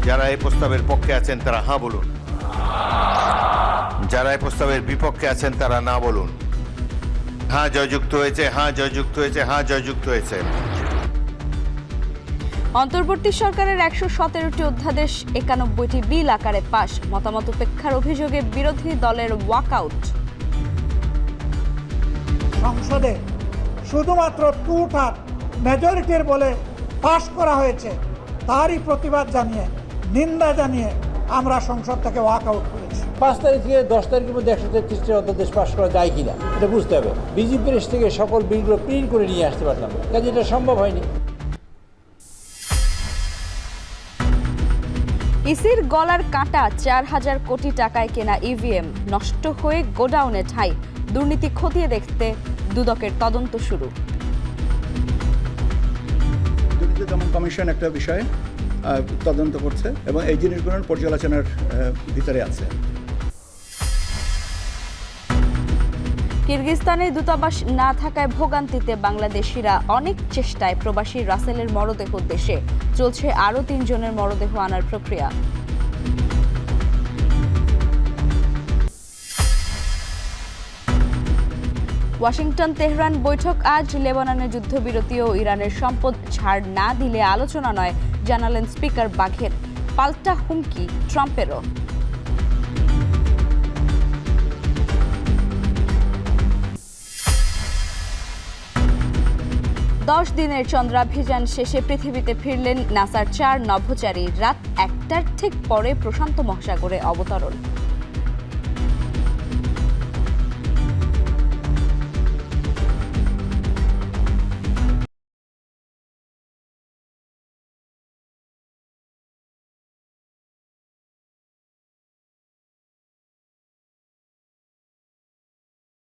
যারা এই প্রস্তাবের পক্ষে আছেন তারা হ্যাঁ বলুন, যারা এই প্রস্তাবের বিপক্ষে আছেন তারা না বলুন। হ্যাঁ জয়যুক্ত হয়েছে, হ্যাঁ জয়যুক্ত হয়েছে, হ্যাঁ জয়যুক্ত হয়েছে। অন্তর্বর্তী সরকারের ১১৭টি অধ্যাদেশ ৯১টি বিল আকারে পাশ। মতামত উপেক্ষার অভিযোগে বিরোধী দলের ওয়াকআউট। সংসদে শুধুমাত্র টু-থার্ড মেজরিটির বলে পাশ করা হয়েছে, তারই প্রতিবাদ জানিয়ে, নিন্দা জানিয়ে আমরা সংসদ থেকে ওয়াকআউট করেছি। ৫ তারিখ থেকে ১০ তারিখের মধ্যে ১৩৩টি অধ্যাদেশ পাশ করা যায় কিনা এটা বুঝতে হবে। বিজেপির থেকে সকল বিলগুলো প্রিন্ট করে নিয়ে আসতে পারলাম, কাজে এটা সম্ভব হয়নি। ইসির গলার কাঁটা ৪,০০০ কোটি টাকায় কেনা ইভিএম নষ্ট হয়ে গোডাউনে ঠাঁই। দুর্নীতি খতিয়ে দেখতে দুদকের তদন্ত শুরু। দুর্নীতি দমন কমিশন একটা বিষয়ে তদন্ত করছে এবং এই জিনিসগুলোর পর্যালোচনার ভিতরে আছে। কিরগিজস্তানে দূতাবাস না থাকায় ভোগান্তিতে বাংলাদেশিরা। অনেক চেষ্টায় প্রবাসী রাসেলের মরদেহ দেশে। চলছে আরও ৩ জনের মরদেহ আনার প্রক্রিয়া। ওয়াশিংটন তেহরান বৈঠক আজ। লেবাননের যুদ্ধবিরতি ও ইরানের সম্পদ ছাড় না দিলে আলোচনা নয়, জানালেন স্পিকার বাঘের। পাল্টা হুমকি ট্রাম্পেরও। দশ দিনের চন্দ্রাভিযান শেষে পৃথিবীতে ফিরলেন নাসার 4 নভোচারী। রাত 1টার ঠিক পরে প্রশান্ত মহাসাগরে অবতরণ।